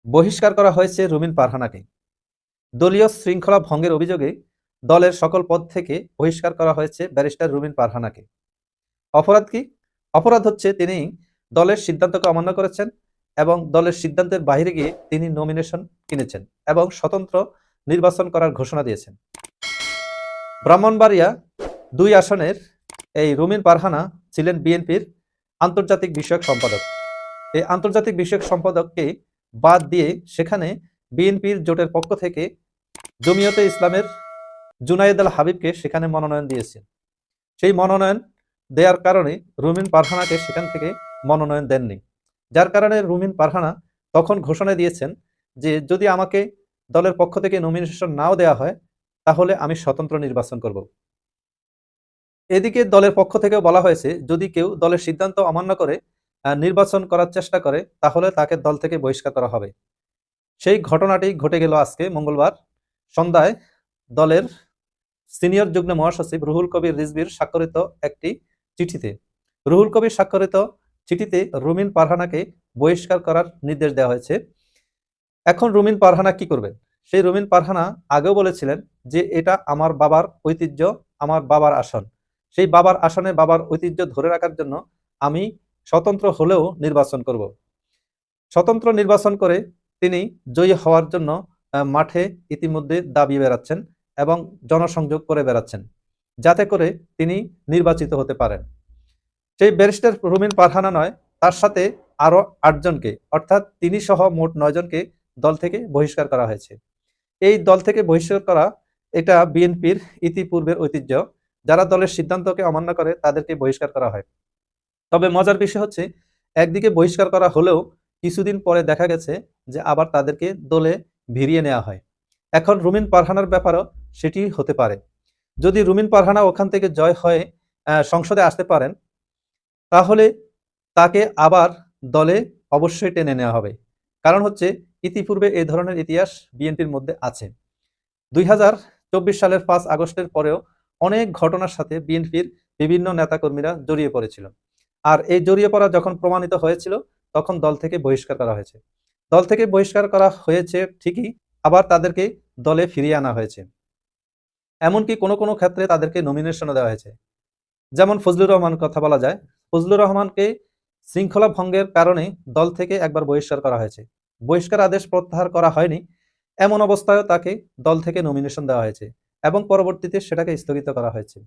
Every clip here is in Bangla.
বহিষ্কার করা হয়েছে রুমিন পারহানাকে। দলীয় শৃঙ্খলা ভঙ্গের অভিযোগে দলের সকল পদ থেকে বহিষ্কার করা হয়েছে ব্যারিস্টার রুমিন পারহানাকে। অপরাধ কি? অপরাধ হচ্ছে তিনি দলের সিদ্ধান্তকে অমান্য করেছেন এবং দলের সিদ্ধান্তের বাইরে গিয়ে তিনি নমিনেশন কিনেছেন এবং স্বতন্ত্র নির্বাচন করার ঘোষণা দিয়েছেন। ব্রাহ্মণবাড়িয়া ২ আসনের এই রুমিন পারহানা ছিলেন বিএনপির আন্তর্জাতিক বিষয়ক সম্পাদক। এই আন্তর্জাতিক বিষয়ক সম্পাদককে বাদ দিয়ে সেখানে বিএনপির জোটের পক্ষ থেকে জমিয়তে ইসলামের জুনায়েদ আল হাবিবকে সেখানে মনোনয়ন দিয়েছে। সেই মনোনয়ন দেওয়ার কারণে রুমিন পারহানাকে সেখান থেকে মনোনয়ন দেননি, যার কারণে রুমিন পারহানা তখন ঘোষণা দিয়েছেন যে যদি আমাকে দলের পক্ষ থেকে নমিনেশন নাও দেওয়া হয় তাহলে আমি স্বতন্ত্র নির্বাচন করব। এদিকে দলের পক্ষ থেকেও বলা হয়েছে যদি কেউ দলের সিদ্ধান্ত অমান্য করে নির্বাচন করার চেষ্টা করে তাহলে তাকে দল থেকে বহিষ্কার করা হবে। সেই ঘটনাটি ঘটে গেল আজকে মঙ্গলবার সন্ধ্যায় দলের সিনিয়র যুগ্ম মহাসচিব রুহুল কবির রিজভির স্বাক্ষরিত একটি চিঠিতে। রুহুল কবির স্বাক্ষরিত চিঠিতে রুমিন পারহানাকে বহিষ্কার করার নির্দেশ দেওয়া হয়েছে। এখন রুমিন পারহানা কি করবেন? সেই রুমিন পারহানা আগেও বলেছিলেন যে এটা আমার বাবার ঐতিহ্য, আমার বাবার আসন। সেই বাবার আসনে বাবার ঐতিহ্য ধরে রাখার জন্য আমি স্বতন্ত্র হলেও নির্বাচন করব। স্বতন্ত্র নির্বাচন করে তিনি জয়ী হওয়ার জন্য মাঠে ইতিমধ্যে দাবি বেড়াচ্ছেন এবং জনসংযোগ করে বেড়াচ্ছেন যাতে করে তিনি নির্বাচিত হতে পারেন। সেই ব্যারিস্টার রুমিন পারহানা নয়, তার সাথে আরো ৮ জনকে অর্থাৎ তিনি সহ মোট ৯ জনকে দল থেকে বহিষ্কার করা হয়েছে। এই দল থেকে বহিষ্কার করা এটা বিএনপির ইতিপূর্বের ঐতিহ্য। যারা দলের সিদ্ধান্তকে অমান্য করে তাদেরকে বহিষ্কার করা হয়। তবে মজার বিষয় হচ্ছে একদিকে বহিষ্কার করা হলেও কিছুদিন পরে দেখা গেছে যে আবার তাদেরকে দলে ভিড়িয়ে নেওয়া হয়। এখন রুমিন পারহানার ব্যাপারও সেটি হতে পারে। যদি রুমিন পারহানা ওখান থেকে জয় হয়ে সংসদে আসতে পারেন তাহলে তাকে আবার দলে অবশ্যই টেনে নেওয়া হবে। কারণ হচ্ছে ইতিপূর্বে এই ধরনের ইতিহাস বিএনপির মধ্যে আছে। ২০২৪ সালের ৫ আগস্টের পরেও অনেক ঘটনার সাথে বিএনপির বিভিন্ন নেতাকর্মীরা জড়িয়ে পড়েছিল। আর এই জড়িয়ে পড়া যখন প্রমাণিত হয়েছিল তখন দল থেকে বহিষ্কার করা হয়েছে। দল থেকে বহিষ্কার করা হয়েছে ঠিকই, আবার তাদেরকে দলে ফিরিয়ে আনা হয়েছে। এমনকি কোনো কোনো ক্ষেত্রে তাদেরকে নমিনেশনও দেওয়া হয়েছে। যেমন ফজলুর রহমান কথা বলা যায়, ফজলুর রহমানকে শৃঙ্খলা ভঙ্গের কারণে দল থেকে একবার বহিষ্কার করা হয়েছে। বহিষ্কার আদেশ প্রত্যাহার করা হয়নি, এমন অবস্থায়ও তাকে দল থেকে নমিনেশন দেওয়া হয়েছে এবং পরবর্তীতে সেটাকে স্থগিত করা হয়েছে।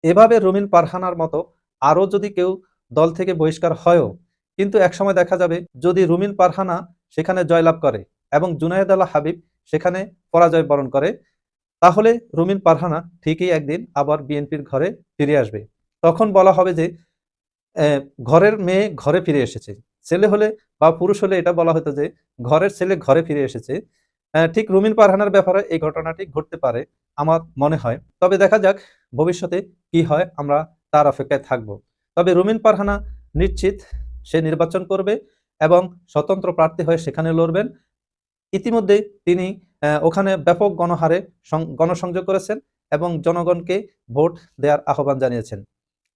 এভাবে রুমিন পারহানার মতো আরও যদি কেউ দল থেকে বহিষ্কার হয়ও কিন্তু একসময় দেখা যাবে যদি রুমিন পারহানা সেখানে জয়লাভ করে এবং জুনায়েদ আল হাবিব সেখানে পরাজয় বরণ করে তাহলে রুমিন পারহানা ঠিকই একদিন আবার বিএনপির ঘরে ফিরে আসবে। তখন বলা হবে যে ঘরের মেয়ে ঘরে ফিরে এসেছে। ছেলে হলে বা পুরুষ হলে এটা বলা হতো যে ঘরের ছেলে ঘরে ফিরে এসেছে। ঠিক রুমিন পারহানার ব্যাপারে এই ঘটনাটি ঘটতে পারে আমার মনে হয়। তবে দেখা যাক ভবিষ্যতে কি হয়, আমরা তার অপেক্ষায় থাকব। তবে রুমিন পারহানা নিশ্চিত সে নির্বাচন করবে এবং স্বতন্ত্র প্রার্থী হয়ে সেখানে লড়বেন। ইতিমধ্যে তিনি ওখানে ব্যাপক গণহারে গণসংযোগ করেছেন এবং জনগণকে ভোট দেওয়ার আহ্বান জানিয়েছেন।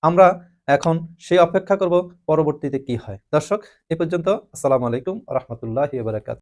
আমরা এখন সেই অপেক্ষা করব পরবর্তীতে কি হয়। দর্শক, এ পর্যন্ত। আসসালামু আলাইকুম ওয়া রাহমাতুল্লাহি ওয়া বারাকাতুহু।